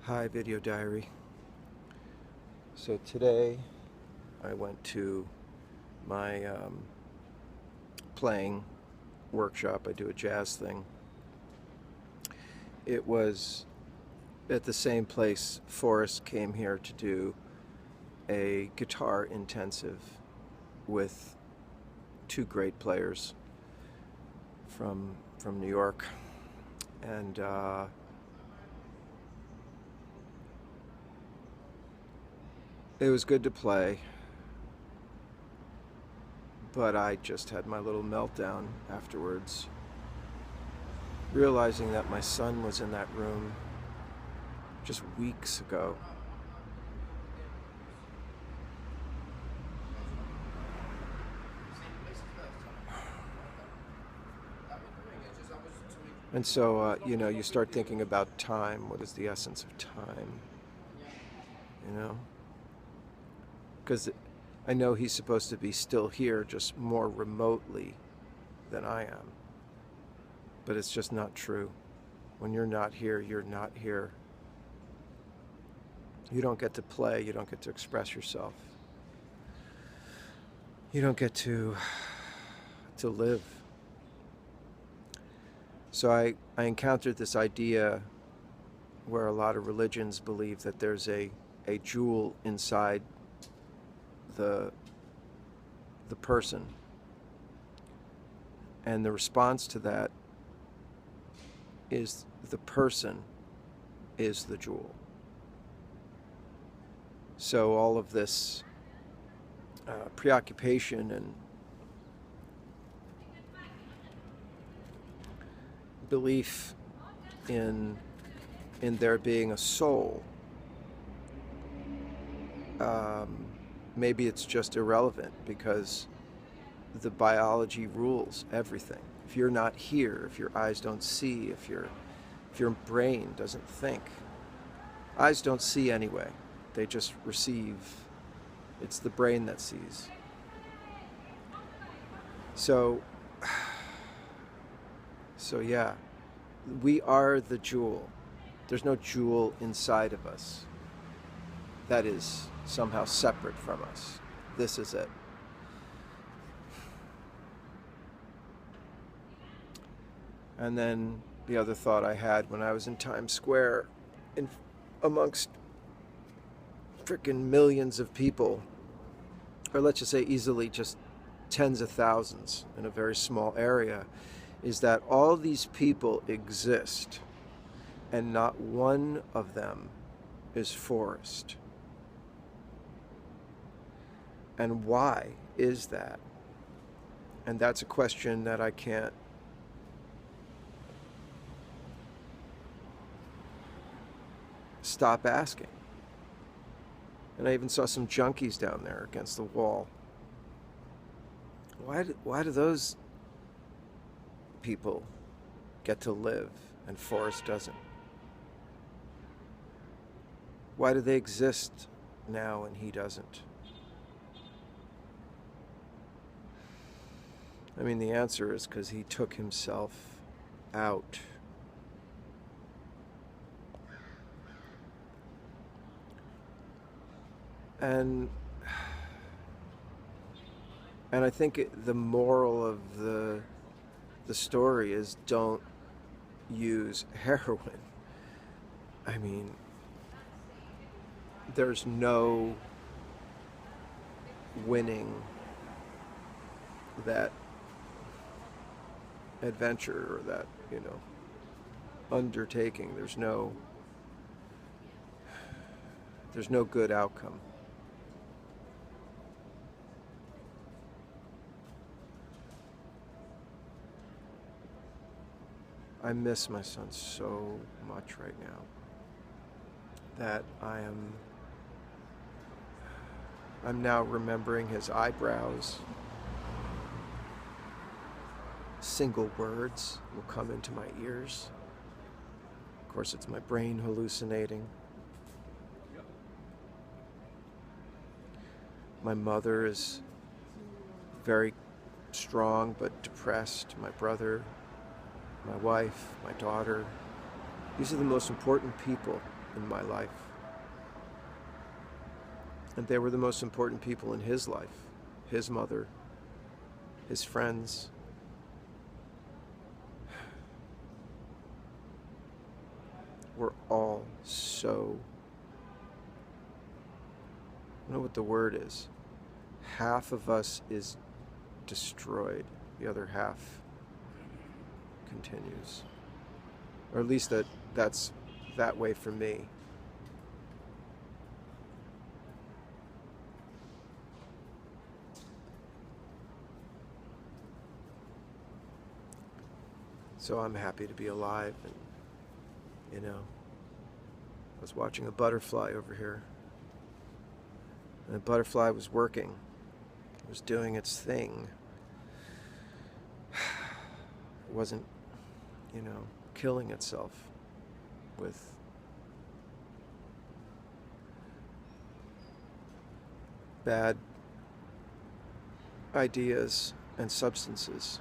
Hi, video diary. So today I went to my playing workshop. I do a jazz thing. It was at the same place Forrest came here to do a guitar intensive with two great players from New York, and it was good to play. But I just had my little meltdown afterwards, realizing that my son was in that room just weeks ago. And so, you start thinking about time. What is the essence of time? You know? Because I know he's supposed to be still here, just more remotely than I am. But it's just not true. When you're not here, you're not here. You don't get to play. You don't get to express yourself. You don't get to live. So I encountered this idea where a lot of religions believe that there's a jewel inside the person. And the response to that is the person is the jewel. So all of this preoccupation and belief in there being a soul, maybe it's just irrelevant because the biology rules everything. If you're not here, if your eyes don't see, if your brain doesn't think, eyes don't see anyway. They just receive. It's the brain that sees. So yeah, we are the jewel. There's no jewel inside of us that is somehow separate from us. This is it. And then the other thought I had when I was in Times Square, amongst freaking millions of people, or let's just say easily just tens of thousands in a very small area, is that all these people exist and not one of them is Forrest. And why is that? And that's a question that I can't stop asking. And I even saw some junkies down there against the wall. Why do those people get to live and Forrest doesn't? Why do they exist now and he doesn't? I mean, the answer is because he took himself out. And I think the moral of the story is don't use heroin. I mean, there's no winning that adventure or that, undertaking. There's no good outcome. I miss my son so much right now that I'm now remembering his eyebrows. Single words will come into my ears. Of course, it's my brain hallucinating. My mother is very strong but depressed. My brother, my wife, my daughter. These are the most important people in my life. And they were the most important people in his life. His mother, his friends. We're all so, I don't know what the word is. Half of us is destroyed. The other half continues. Or at least that's that way for me. So I'm happy to be alive, and I was watching a butterfly over here. And the butterfly was working. It was doing its thing. It wasn't, killing itself with bad ideas and substances.